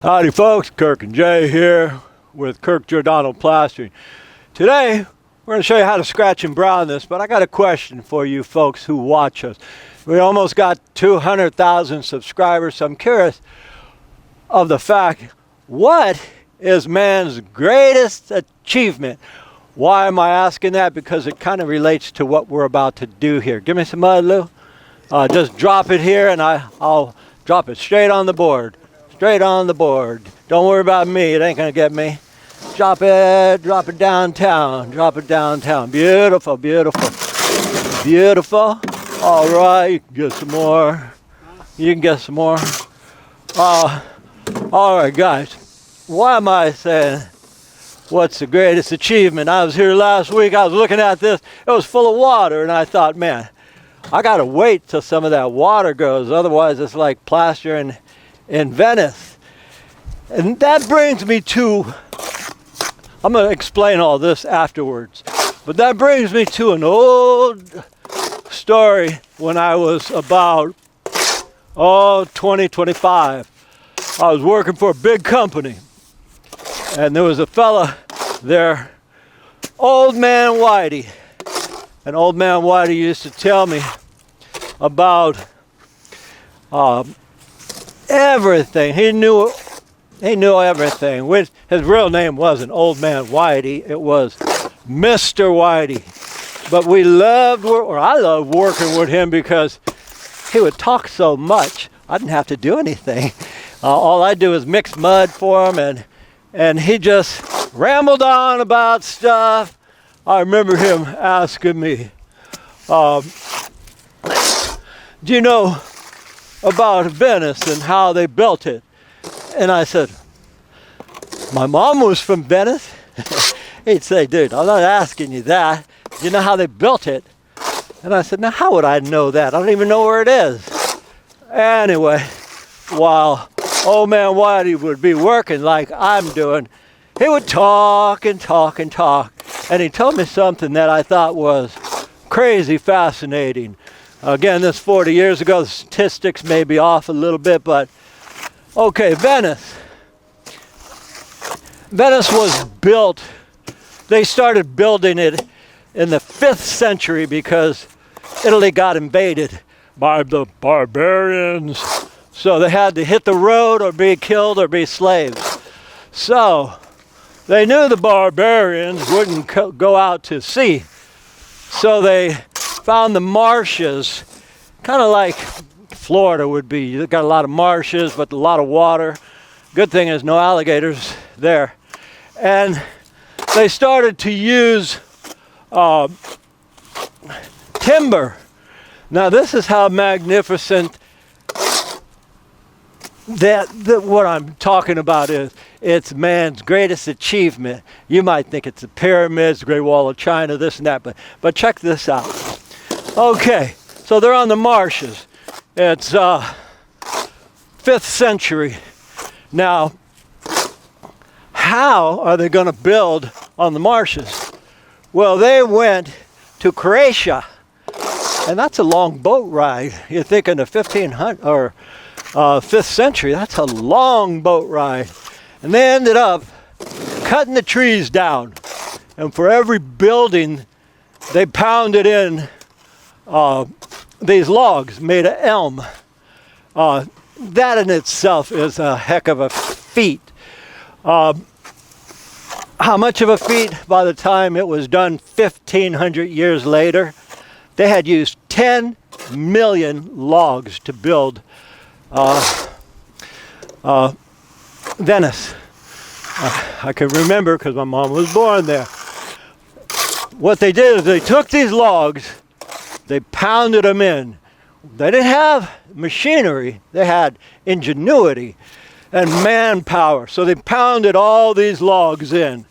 Howdy folks, Kirk and Jay here with Kirk Giordano Plastering. Today, we're going to show you how to scratch and brown this, but I got a question for you folks who watch us. We almost got 200,000 subscribers, so I'm curious of the fact, what is man's greatest achievement? Why am I asking that? Because it kind of relates to what we're about to do here. Give me some mud, Lou. Just drop it here and I'll drop it straight on the board. Straight on the board. Don't worry about me, it ain't gonna get me. Drop it downtown, drop it downtown. Beautiful, beautiful, beautiful. All right, you can get some more. You can get some more. All right, guys, why am I saying what's the greatest achievement? I was here last week, I was looking at this, it was full of water, and I thought, man, I gotta wait till some of that water goes, otherwise it's like plastering in Venice. And that brings me to, I'm going to explain all this afterwards, but that brings me to an old story when I was about 20, 25. I was working for a big company, and there was a fella there, Old Man Whitey. And Old Man Whitey used to tell me about everything. He knew everything. His real name wasn't Old Man Whitey, it was Mr. Whitey. But I loved working with him because he would talk so much. I didn't have to do anything. All I do is mix mud for him, and he just rambled on about stuff. I remember him asking me, do you know about Venice and how they built it? And I said, my mom was from Venice. He'd say, dude, I'm not asking you that. Do you know how they built it? And I said, now how would I know that? I don't even know where it is. Anyway, while Old Man Whitey would be working like I'm doing, he would talk and talk and talk. And he told me something that I thought was crazy fascinating. Again, this 40 years ago, the statistics may be off a little bit, but okay, Venice. Venice was built, they started building it in the 5th century because Italy got invaded by the barbarians. So they had to hit the road or be killed or be slaves. So they knew the barbarians wouldn't go out to sea. So they found the marshes, kind of like Florida would be. You've got a lot of marshes, but a lot of water. Good thing is no alligators there. And they started to use timber. Now this is how magnificent that what I'm talking about is. It's man's greatest achievement. You might think it's the pyramids, the Great Wall of China, this and that, but check this out. Okay, so they're on the marshes. It's 5th century. Now, how are they going to build on the marshes? Well, they went to Croatia, and that's a long boat ride. You think in the 1500 or 5th century, that's a long boat ride. And they ended up cutting the trees down, and for every building, they pounded in these logs made of elm. That in itself is a heck of a feat. How much of a feat? By the time it was done 1,500 years later, they had used 10 million logs to build Venice. I can remember because my mom was born there. What they did is they took these logs, they pounded them in. They didn't have machinery, they had ingenuity and manpower. So they pounded all these logs in.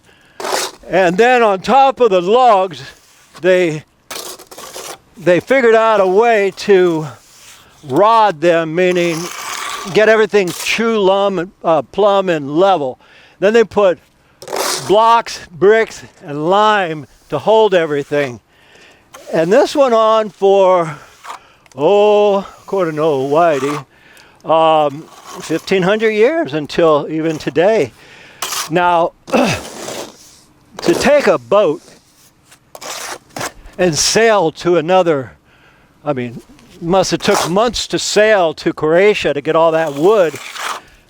And then on top of the logs, they figured out a way to rod them, meaning get everything plumb and level. Then they put blocks, bricks, and lime to hold everything. And this went on for, according to old Whitey, 1,500 years until even today. Now, to take a boat and sail to another, I mean, must have took months to sail to Croatia to get all that wood.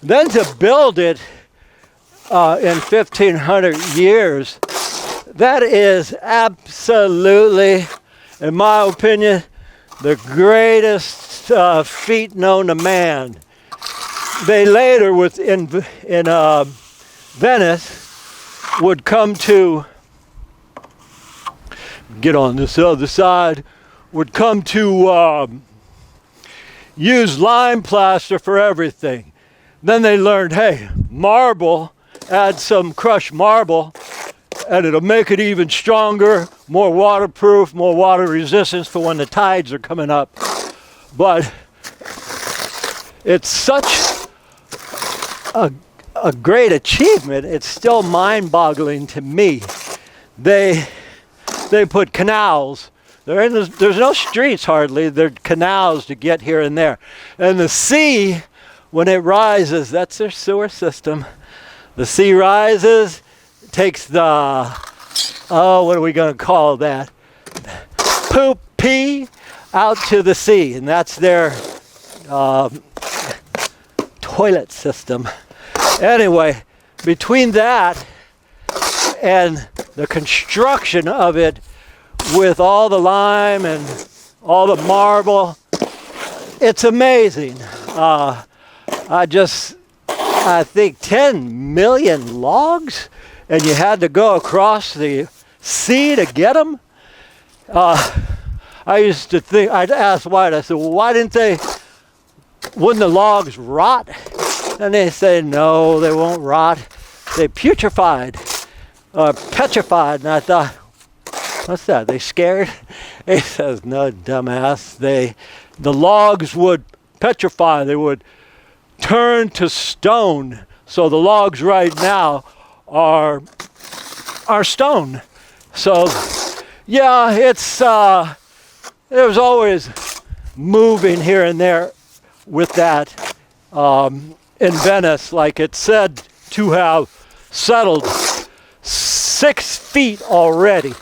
Then to build it in 1,500 years, that is absolutely, in my opinion, the greatest feat known to man. They later, in Venice, would come to, get on this other side, would come to use lime plaster for everything. Then they learned, hey, marble, add some crushed marble, and it'll make it even stronger, more waterproof, more water resistance for when the tides are coming up. But it's such a great achievement, it's still mind-boggling to me. They put canals. There's no streets hardly. There are canals to get here and there. And the sea, when it rises, that's their sewer system. The sea rises, takes the, what are we going to call that? Pee out to the sea. And that's their toilet system. Anyway, between that and the construction of it with all the lime and all the marble, it's amazing. I think 10 million logs, and you had to go across the sea to get them. I used to think, I'd ask White, I said, well, wouldn't the logs rot? And they say, no, they won't rot. They petrified. And I thought, what's that? They scared? He says, no, dumbass. The logs would petrify. They would turn to stone. So the logs right now are stone. So, yeah, there's always moving here and there with that in Venice, like it's said to have settled 6 feet already.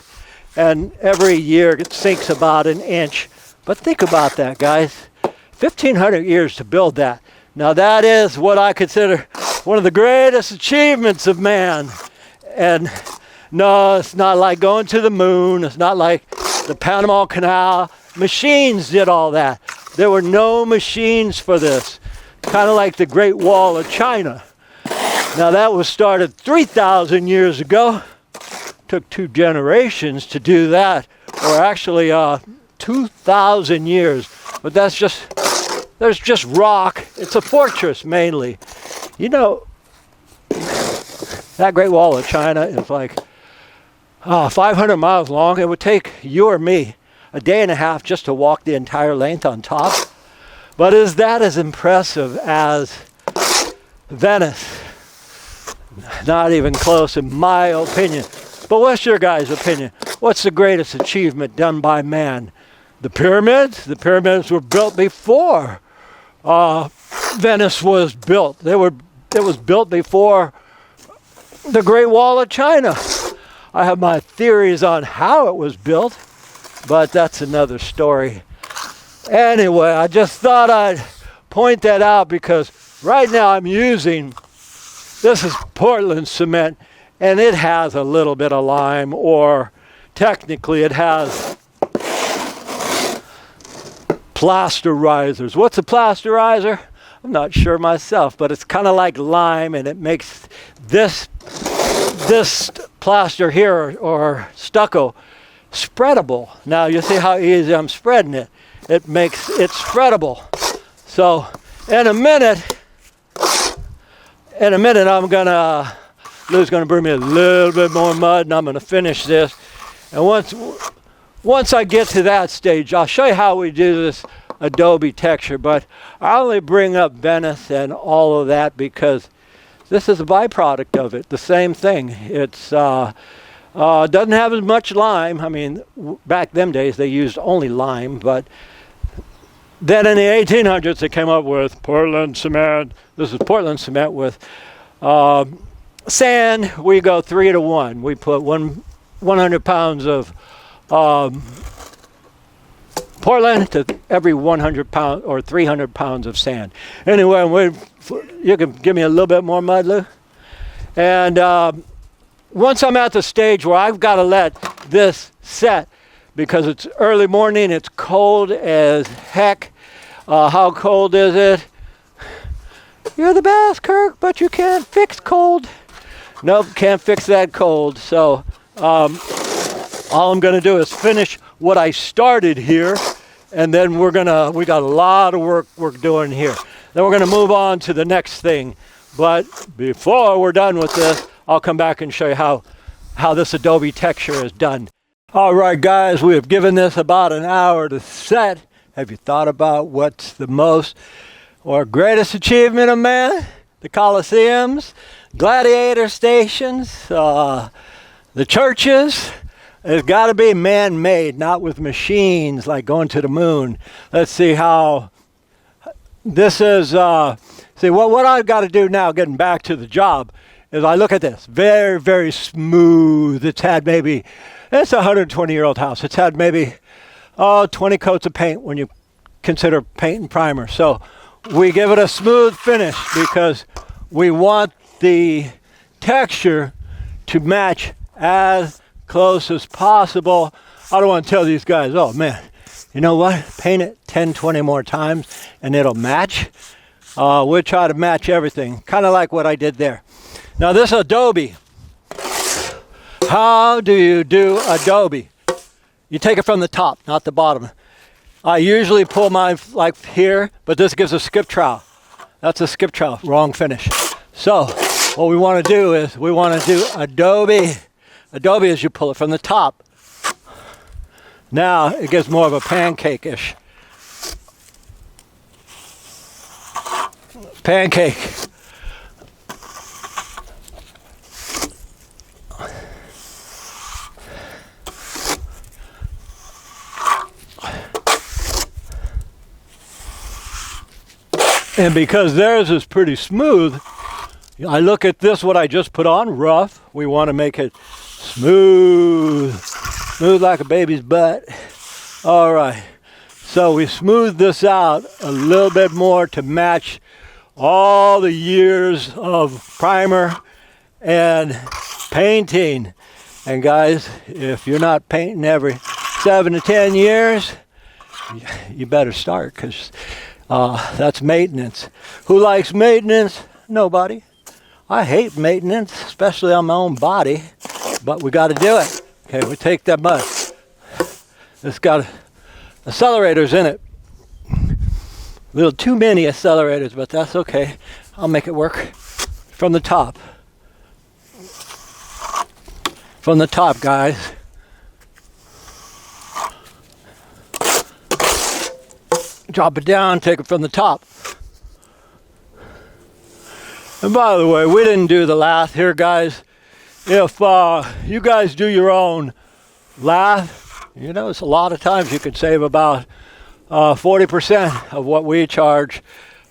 And every year it sinks about an inch. But think about that, guys. 1,500 years to build that. Now that is what I consider one of the greatest achievements of man. And no, it's not like going to the moon. It's not like the Panama Canal. Machines did all that. There were no machines for this. Kind of like the Great Wall of China. Now that was started 3,000 years ago. Took 2 generations to do that, or actually 2,000 years. But there's just rock. It's a fortress mainly. You know, that Great Wall of China is like 500 miles long. It would take you or me a day and a half just to walk the entire length on top. But is that as impressive as Venice? Not even close, in my opinion. But what's your guys' opinion? What's the greatest achievement done by man? The pyramids? The pyramids were built before Venice was built. It was built before the Great Wall of China. I have my theories on how it was built, but that's another story. Anyway, I just thought I'd point that out because right now I'm using, this is Portland cement, and it has a little bit of lime, or technically it has plasterizers. What's a plasterizer? I'm not sure myself, but it's kind of like lime, and it makes this plaster here, or stucco, spreadable. Now you see how easy I'm spreading it. It makes it spreadable. So in a minute Lou's gonna bring me a little bit more mud, and I'm gonna finish this. And once I get to that stage, I'll show you how we do this adobe texture. But I only bring up Venice and all of that because this is a byproduct of it. The same thing. It's doesn't have as much lime. I mean, back them days they used only lime, but Then in the 1800s, they came up with Portland cement. This is Portland cement with sand. We go 3 to 1. We put 100 pounds of Portland to every 100 pounds or 300 pounds of sand. Anyway, you can give me a little bit more mud, Lou. And once I'm at the stage where I've got to let this set, because it's early morning, it's cold as heck. How cold is it? You're the best, Kirk, but you can't fix cold. Nope, can't fix that cold. So all I'm going to do is finish what I started here, and then we got a lot of work we're doing here. Then we're going to move on to the next thing. But before we're done with this, I'll come back and show you how this adobe texture is done. All right, guys, we have given this about an hour to set. Have you thought about what's the most or greatest achievement of man? The Colosseums, gladiator stations, the churches. It's got to be man-made, not with machines like going to the moon. Let's see how this is. See, what I've got to do now, getting back to the job, is I look at this. Very, very smooth. It's a 120-year-old house. It's had maybe 20 coats of paint when you consider paint and primer. So we give it a smooth finish because we want the texture to match as close as possible. I don't want to tell these guys, oh man, you know what? Paint it 10, 20 more times and it'll match. We'll try to match everything, kind of like what I did there. Now this adobe, how do you do adobe? You take it from the top, not the bottom. I usually pull mine like here, but this gives a skip trowel. That's a skip trowel, wrong finish. So what we want to do is we want to do adobe. Adobe is you pull it from the top. Now it gives more of a pancake-ish. Pancake. And because theirs is pretty smooth, I look at this, what I just put on, rough. We want to make it smooth. Smooth like a baby's butt. All right. So we smooth this out a little bit more to match all the years of primer and painting. And guys, if you're not painting every 7 to 10 years, you better start, because that's maintenance. Who likes maintenance? Nobody. I hate maintenance, especially on my own body, but we got to do it. Okay, we take that mud. It's got accelerators in it. A little too many accelerators, but that's okay. I'll make it work. From the top. From the top, guys. Drop it down, take it from the top. And by the way, we didn't do the lath here, guys. If you guys do your own lath, you know, it's a lot of times you could save about 40% of what we charge.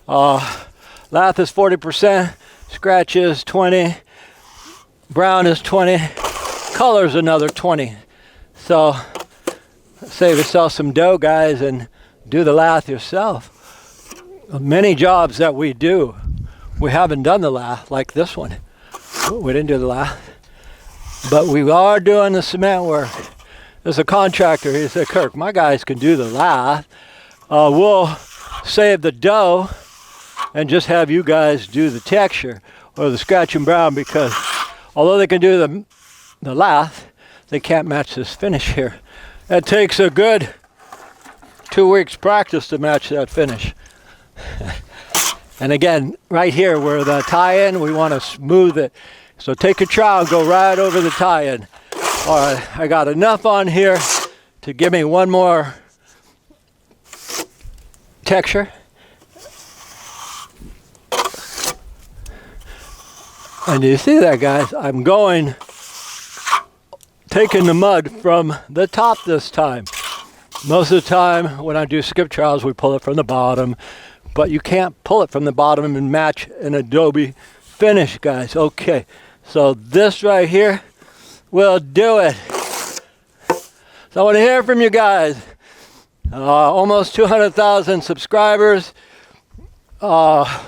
Lath is 40%, scratch is 20, brown is 20, color is another 20. So save yourself some dough, guys, and do the lath yourself. Many jobs that we do, we haven't done the lath, like this one. We didn't do the lath. But we are doing the cement work. There's a contractor, he said, Kirk, my guys can do the lath. We'll save the dough and just have you guys do the texture or the scratch and brown, because although they can do the lath, they can't match this finish here. It takes a good 2 weeks practice to match that finish. And again, right here where the tie-in, we want to smooth it. So take a trowel and go right over the tie-in. All right, I got enough on here to give me one more texture. And you see that, guys? I'm taking the mud from the top this time. Most of the time when I do sculpturals, we pull it from the bottom, but you can't pull it from the bottom and match an Adobe finish, guys. Okay, so this right here will do it. So I want to hear from you guys. Almost 200,000 subscribers. What's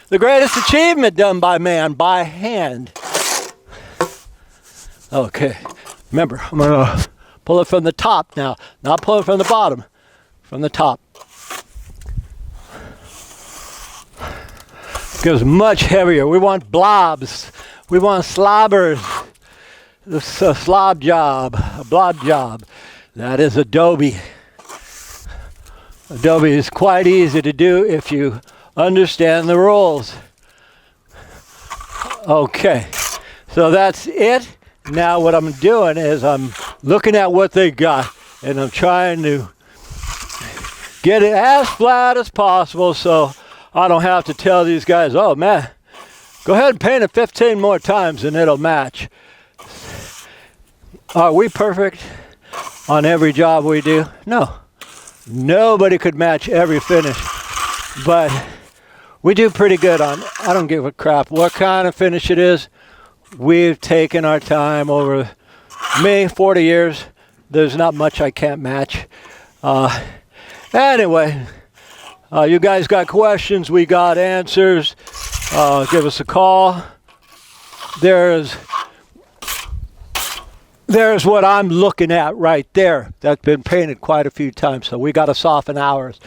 the greatest achievement done by man, by hand? Okay, remember, I'm gonna pull it from the top now, not pull it from the bottom, from the top. It goes much heavier. We want blobs, we want slobbers. This is a slob job, a blob job. That is Adobe. Adobe is quite easy to do if you understand the rules. Okay, so that's it. Now what I'm doing is I'm looking at what they got and I'm trying to get it as flat as possible so I don't have to tell these guys, oh man, go ahead and paint it 15 more times and it'll match. Are we perfect on every job we do? No. Nobody could match every finish, but we do pretty good on, I don't give a crap what kind of finish it is. We've taken our time over 40 years. There's not much I can't match. Anyway, you guys got questions, we got answers. Give us a call. There's what I'm looking at right there. That's been painted quite a few times, so we got to soften ours.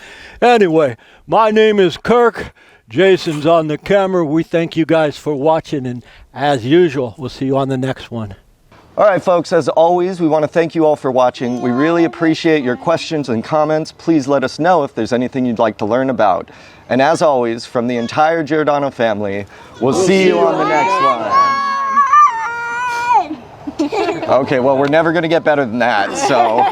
Anyway, my name is Kirk. Jason's on the camera. We thank you guys for watching, and as usual, we'll see you on the next one. All right, folks, as always, we want to thank you all for watching. We really appreciate your questions and comments. Please let us know if there's anything you'd like to learn about. And as always, from the entire Giordano family, we'll see you on the next one. Okay, well, we're never going to get better than that, so...